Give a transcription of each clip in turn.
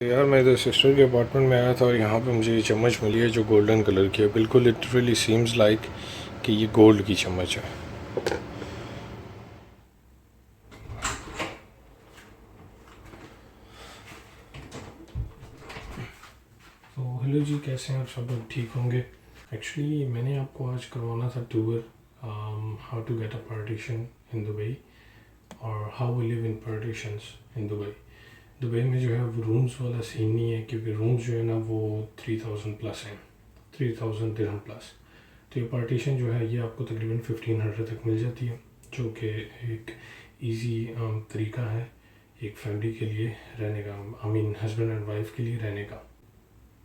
यार मैं इधर सिस्टर के अपार्टमेंट में आया था और यहाँ पे मुझे ये चम्मच मिली है जो गोल्डन कलर की है। बिल्कुल लिटरली सीम्स लाइक कि ये गोल्ड की चम्मच है। तो हेलो जी, कैसे हैं आप सब लोग? ठीक होंगे। एक्चुअली मैंने आपको आज करवाना था tour how to get a partition in Dubai और how we live in partitions in Dubai. Dubai में जो है वो रूम्स वाला सीन नहीं है, क्योंकि रूम्स जो है ना वो 3000 प्लस हैं, 3000 दिरहम प्लस। तो ये पार्टीशन जो है ये आपको तकरीबन 1500 तक मिल जाती है, जो कि एक इजी तरीका है एक फैमिली के लिए रहने का, I mean husband and wife के लिए रहने का।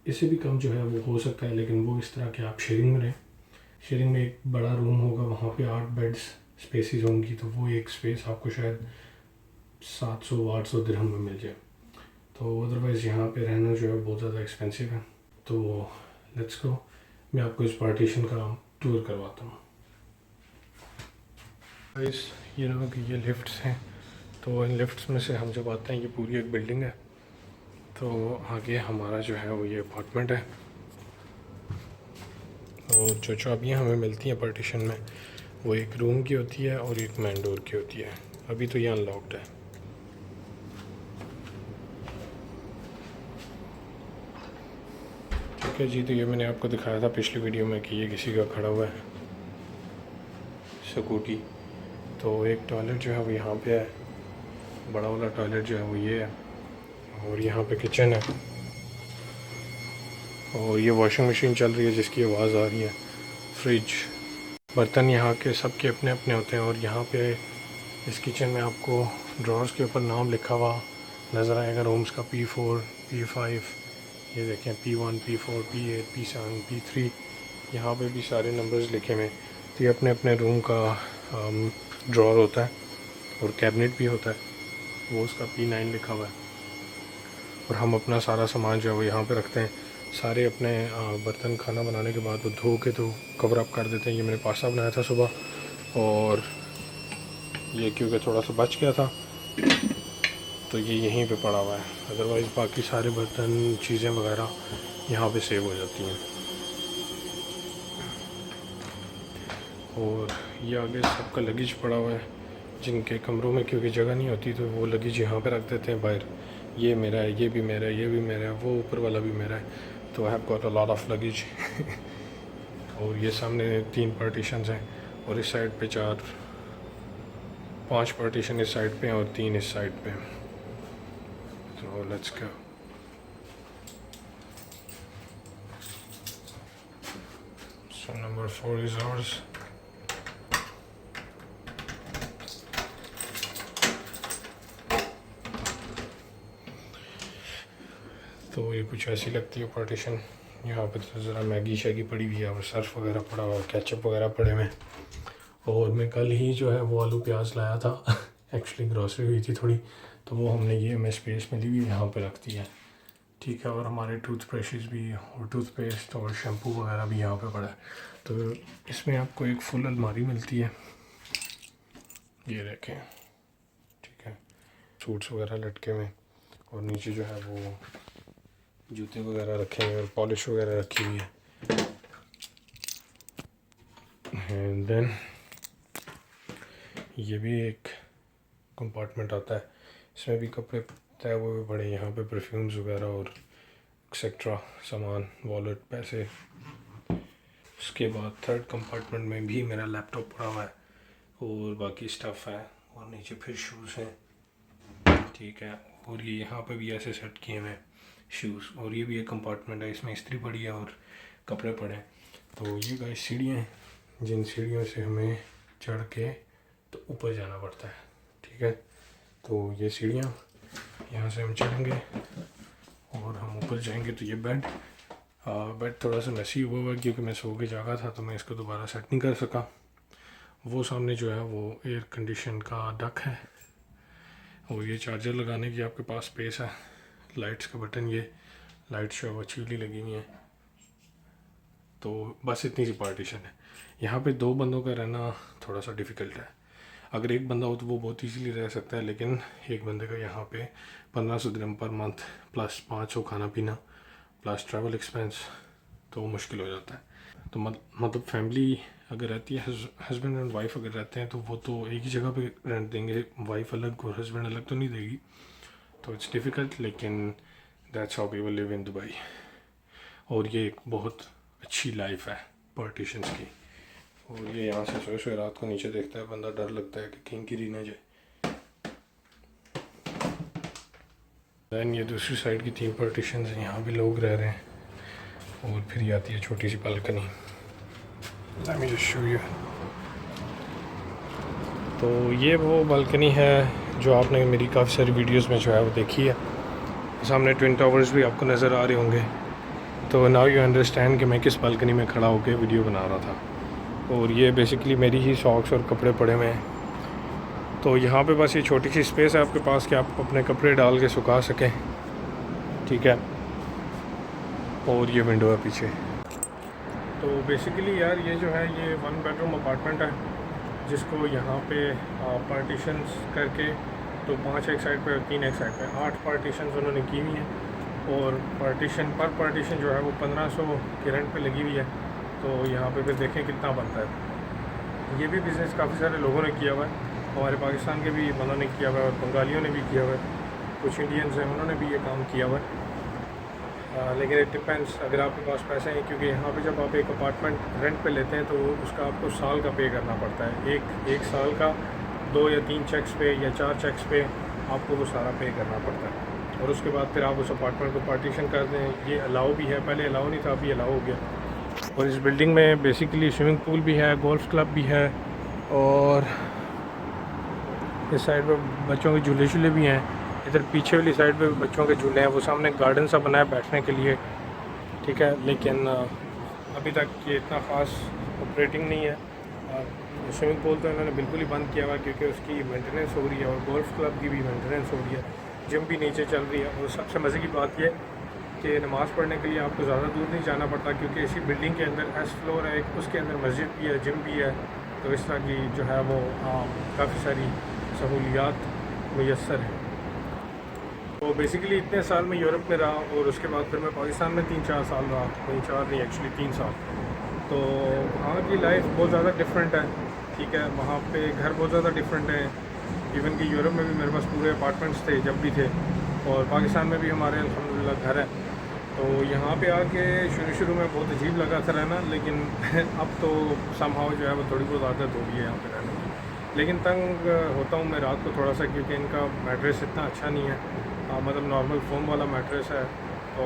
इससे भी कम जो है वो हो सकता है, लेकिन वो इस तरह के आप शेयरिंग में रहें। शेयरिंग में एक बड़ा रूम होगा, वहाँ पे 8 बेड्स स्पेसिस होंगी, तो वो एक स्पेस आपको शायद 700-800 दिरहम में मिल जाए। तो अदरवाइज़ यहाँ पे रहना जो है बहुत ज़्यादा एक्सपेंसिव है। तो लेट्स गो, मैं आपको इस पार्टीशन का टूर करवाता हूँ। गाइस, ये लोग ये लिफ्ट्स हैं, तो इन लिफ्ट्स में से हम जब आते हैं ये पूरी एक बिल्डिंग है। तो आगे हमारा जो है वो ये अपार्टमेंट है। तो जो चाबियाँ हमें मिलती हैं पार्टीशन में वो एक रूम की होती है और एक मेन डोर की होती है। अभी तो ये अनलॉक्ड है। ठीक है जी, तो ये मैंने आपको दिखाया था पिछली वीडियो में कि ये किसी का खड़ा हुआ है स्कूटी। तो एक टॉयलेट जो है वो यहाँ पे है, बड़ा वाला टॉयलेट जो है वो ये है, और यहाँ पे किचन है, और ये वॉशिंग मशीन चल रही है जिसकी आवाज़ आ रही है। फ्रिज, बर्तन यहाँ के सब के अपने अपने होते हैं। और यहाँ पे इस किचन में आपको ड्रॉर्स के ऊपर नाम लिखा हुआ नज़र आएगा रूम्स का, P4, P5, ये देखें P1, P4, P8, P7, P3, यहाँ पे भी सारे नंबर्स लिखे हुए हैं। तो ये अपने अपने रूम का ड्रॉर होता है, और कैबिनेट भी होता है, वो उसका P9 लिखा हुआ है। और हम अपना सारा सामान जो है वो यहाँ पे रखते हैं। सारे अपने बर्तन खाना बनाने के बाद वो धो के तो कवर अप कर देते हैं। ये मैंने पास्ता बनाया था सुबह, और ये क्योंकि थोड़ा सा बच गया था तो ये यहीं पे पड़ा हुआ है। अदरवाइज़ बाकी सारे बर्तन चीज़ें वगैरह यहाँ पे सेव हो जाती हैं। और ये आगे सबका लगेज पड़ा हुआ है, जिनके कमरों में क्योंकि जगह नहीं होती तो वो लगेज यहाँ पे रख देते हैं बाहर। ये मेरा है, ये भी मेरा है, ये भी मेरा है, वो ऊपर वाला भी मेरा है। तो I have got a lot of luggage. और ये सामने 3 पार्टीशंस हैं, और इस साइड पे 5 पार्टीशन इस साइड पे हैं और 3 इस साइड पे हैं। तो let's go. So number 4 is ours. तो ये कुछ ऐसी लगती है पार्टीशन। यहाँ पे तो ज़रा मैगी शैगी पड़ी हुई है, और सर्फ वगैरह पड़ा हुआ है, केचप वगैरह पड़े हुए हैं। और मैं कल ही जो है वो आलू प्याज लाया था। एक्चुअली ग्रॉसरी हुई थी थोड़ी, तो वो हमने ये हमें स्पेस मिली हुई यहाँ पे रख दी है। ठीक है, और हमारे टूथब्रशेस भी और टूथपेस्ट और शैम्पू वगैरह भी यहाँ पे पड़ा है। तो इसमें आपको एक फुल अलमारी मिलती है, ये देखें। ठीक है, सूट्स वगैरह लटके हुए, और नीचे जो है वो जूते वगैरह रखे हुए और पॉलिश वगैरह रखी हुई है। एंड देन ये भी एक कंपार्टमेंट आता है, इसमें भी कपड़े तय हुए पड़े, यहाँ पे परफ्यूम्स वगैरह और एक्सेट्रा सामान, वॉलेट, पैसे। उसके बाद थर्ड कंपार्टमेंट में भी मेरा लैपटॉप पड़ा हुआ है और बाकी स्टफ़ है, और नीचे फिर शूज़ हैं। ठीक है, और ये यहाँ पे भी ऐसे सेट किए हुए हैं शूज़। और ये भी एक कंपार्टमेंट है, इसमें इस्त्री पड़ी है और कपड़े पड़े हैं। तो ये गाइस सीढ़ियाँ हैं, जिन सीढ़ियों से हमें चढ़ के तो ऊपर जाना पड़ता है। ठीक है, तो ये सीढ़ियाँ, यहाँ से हम चढ़ेंगे और हम ऊपर जाएंगे। तो ये बेड थोड़ा सा मैसी हुआ हुआ है, क्योंकि मैं सो के जागा था तो मैं इसको दोबारा सेट नहीं कर सका। वो सामने जो है वो एयर कंडीशन का डक है, और ये चार्जर लगाने की आपके पास स्पेस है। लाइट्स का बटन, ये लाइट्स जो है वो अच्छी लगी हुई हैं। तो बस इतनी सी पार्टीशन है। यहाँ पे 2 बंदों का रहना थोड़ा सा डिफ़िकल्ट है। अगर एक बंदा हो तो वो बहुत ईजीली रह सकता है, लेकिन एक बंदे का यहाँ पे 1500 दिरहम पर मंथ प्लस 500 खाना पीना प्लस ट्रैवल एक्सपेंस, तो वो मुश्किल हो जाता है। तो मतलब फैमिली अगर रहती है, हस्बैंड एंड वाइफ अगर रहते हैं तो वो तो एक ही जगह पे रेंट देंगे, वाइफ अलग और हस्बैंड अलग तो नहीं देगी, तो इट्स डिफ़िकल्ट, लेकिन that's how people live in Dubai. और ये एक बहुत अच्छी लाइफ है पार्टीशंस की। और ये यहाँ से सोए सोए रात को नीचे देखता है बंदा, डर लगता है कि कहीं गिरी ना जाए। दैन ये दूसरी साइड की 3 पार्टीशंस हैं, यहाँ भी लोग रह रहे हैं। और फिर ये आती है छोटी सी balcony. Let me just show you. तो ये वो बालकनी है जो आपने मेरी काफ़ी सारी वीडियोस में जो है वो देखी है। सामने ट्विन टावर्स भी आपको नज़र आ रहे होंगे। तो नाउ यू अंडरस्टैंड कि मैं किस बालकनी में खड़ा होकर वीडियो बना रहा था। और ये बेसिकली मेरी ही सॉक्स और कपड़े पड़े हुए हैं। तो यहाँ पे बस ये छोटी सी स्पेस है आपके पास कि आप अपने कपड़े डाल के सुखा सकें, ठीक है। और ये विंडो है पीछे। तो बेसिकली यार ये जो है ये 1 बेडरूम अपार्टमेंट है, जिसको यहाँ पे पार्टीशंस करके, तो 5 एक साइड पे और 3 एक साइड पे, 8 पार्टीशंस उन्होंने की हुई हैं। और पार्टीशन पर पार्टीशन जो है वो 1500 की रेंट पे लगी हुई है। तो यहाँ पे फिर देखें कितना बनता है। ये भी बिज़नेस काफ़ी सारे लोगों ने किया हुआ है, हमारे पाकिस्तान के भी बंदों ने किया हुआ है और बंगालियों ने भी किया हुआ है, कुछ इंडियंस हैं उन्होंने भी ये काम किया हुआ है। लेकिन इट डिपेंड्स, अगर आपके पास पैसे हैं, क्योंकि यहाँ पे जब आप एक अपार्टमेंट रेंट पे लेते हैं तो उसका आपको साल का पे करना पड़ता है। एक साल का 2 या 3 चेक्स पे या 4 चेक्स पे आपको वो सारा पे करना पड़ता है। और उसके बाद फिर आप उस अपार्टमेंट को पार्टीशन कर दें। ये अलाउ भी है, पहले अलाउ नहीं था, अभी अलाउ हो गया। और इस बिल्डिंग में बेसिकली स्विमिंग पूल भी है, गोल्फ क्लब भी है, और इस साइड पे बच्चों के झूले शूले भी हैं। इधर पीछे वाली साइड पे बच्चों के झूले हैं, वो सामने गार्डन सा बना है बैठने के लिए, ठीक है। लेकिन अभी तक ये इतना ख़ास ऑपरेटिंग नहीं है। स्विमिंग पूल तो इन्होंने बिल्कुल ही बंद किया हुआ क्योंकि उसकी मेंटेनेंस हो रही है, और गोल्फ क्लब की भी मेंटेनेंस हो रही है, जिम भी नीचे चल रही है। और सबसे मज़े की बात यह कि नमाज़ पढ़ने के लिए आपको ज़्यादा दूर नहीं जाना पड़ता, क्योंकि इसी बिल्डिंग के अंदर एस फ्लोर है, उसके अंदर मस्जिद भी है, जिम भी है। तो इस तरह की जो है वो काफ़ी सारी सहूलियात मुयस्सर हैं। तो बेसिकली इतने साल में यूरोप में रहा, और उसके बाद फिर मैं पाकिस्तान में 3-4 साल रहा, नहीं 4 नहीं एक्चुअली 3 साल। तो वहाँ की लाइफ बहुत ज़्यादा डिफरेंट है, ठीक है। वहाँ पे घर बहुत ज़्यादा डिफरेंट है। इवन कि यूरोप में भी मेरे पास पूरे अपार्टमेंट्स थे जब भी थे, और पाकिस्तान में भी हमारे अल्हम्दुलिल्लाह घर है। तो यहाँ पे आके शुरू में बहुत अजीब लगा था रहना, लेकिन अब तो समहाउ जो है वो थोड़ी बहुत आदत हो गई है यहाँ पे रहने की। लेकिन तंग होता हूँ मैं रात को थोड़ा सा, क्योंकि इनका मैट्रेस इतना अच्छा नहीं है, मतलब नॉर्मल फ़ोम वाला मैट्रेस है, तो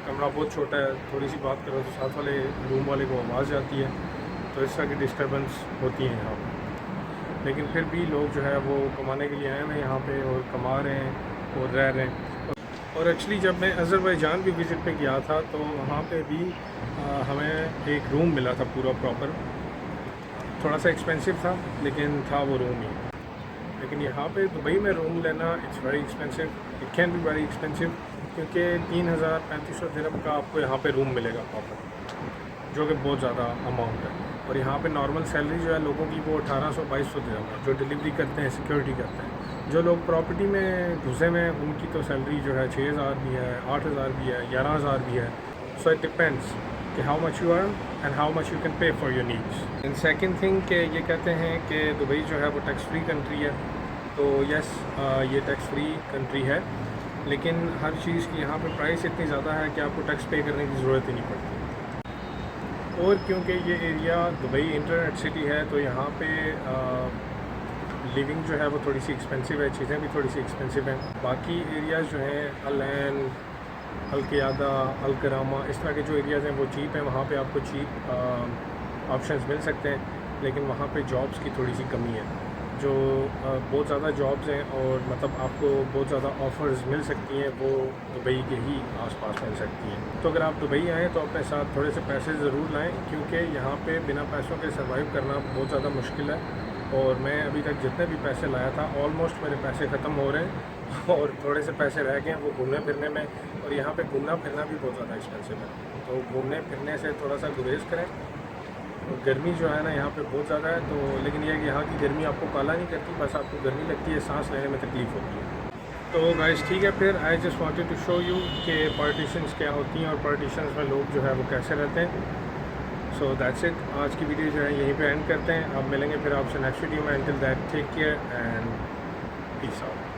कमरा बहुत छोटा है। थोड़ी सी बात करो तो साथ वाले रूम वाले को आवाज़ जाती है, तो इस तरह की डिस्टर्बेंस होती है यहाँ पर। लेकिन फिर भी लोग जो है वो कमाने के लिए आए हैं यहाँ पे, और कमा रहे हैं और रह रहे हैं। और एक्चुअली जब मैं अज़रबैजान भी विज़िट पे गया था, तो वहाँ पे भी हमें एक रूम मिला था पूरा प्रॉपर। थोड़ा सा एक्सपेंसिव था, लेकिन था वो रूम ही। लेकिन यहाँ पे दुबई में रूम लेना it's very expensive, it can be very expensive, क्योंकि 3000-3500 दिरहम का आपको यहाँ पे रूम मिलेगा प्रॉपर, जो कि बहुत ज़्यादा अमाउंट है। और यहाँ पे नॉर्मल सैलरी जो है लोगों की वो 1800-2200 दिरहम है, जो डिलीवरी करते हैं, सिक्योरिटी करते हैं। जो लोग प्रॉपर्टी में घुसे हुए हैं उनकी तो सैलरी जो है 6000 भी है, 8000 भी है, 11000 भी है। सो इट डिपेंड्स कि how much you earn and how much you can pay for your needs. And second thing कि ये कहते हैं कि दुबई जो है वो टैक्स फ्री कंट्री है। तो यस, ये टैक्स फ्री कंट्री है, लेकिन हर चीज़ की यहाँ पे प्राइस इतनी ज़्यादा है कि आपको टैक्स पे करने की ज़रूरत ही नहीं पड़ती। और क्योंकि ये एरिया दुबई इंटरनेट सिटी है, तो यहाँ पे लिविंग जो है वो थोड़ी सी एक्सपेंसिव है, चीज़ें भी थोड़ी सी एक्सपेंसिव हैं। बाकी एरियाज़ जो हैं अल ऐन, अल क़ियादा, अल करामा, इस तरह के जो एरियाज़ हैं वो चीप हैं, वहाँ पे आपको चीप ऑप्शंस मिल सकते हैं। लेकिन वहाँ पे जॉब्स की थोड़ी सी कमी है, जो बहुत ज़्यादा जॉब्स हैं, और मतलब आपको बहुत ज़्यादा ऑफ़र्स मिल सकती हैं, वो दुबई के ही आसपास मिल सकती हैं। तो अगर आप दुबई आएँ तो अपने साथ थोड़े से पैसे ज़रूर लाएँ, क्योंकि यहाँ पे बिना पैसों के सर्वाइव करना बहुत ज़्यादा मुश्किल है। और मैं अभी तक जितने भी पैसे लाया था, ऑलमोस्ट मेरे पैसे ख़त्म हो रहे हैं, और थोड़े से पैसे रह गए हैं वो घूमने फिरने में। और यहाँ पे घूमना फिरना भी बहुत ज़्यादा एक्सपेंसिव है, तो घूमने फिरने से थोड़ा सा गुरेज करें। गर्मी जो है ना यहाँ पे बहुत ज़्यादा है, तो लेकिन यह है कि यहाँ की गर्मी आपको काला नहीं करती, बस आपको गर्मी लगती है, सांस लेने में तकलीफ़ होती है। तो गाइस ठीक है, फिर I just wanted to show you कि पार्टीशंस क्या होती हैं और पार्टीशंस में लोग जो है वो कैसे रहते हैं। सो दैट्स इट, आज की वीडियो जो है यहीं पे एंड करते हैं। अब मिलेंगे फिर आपसे नेक्स्ट वीडियो में। Until that take care and peace out.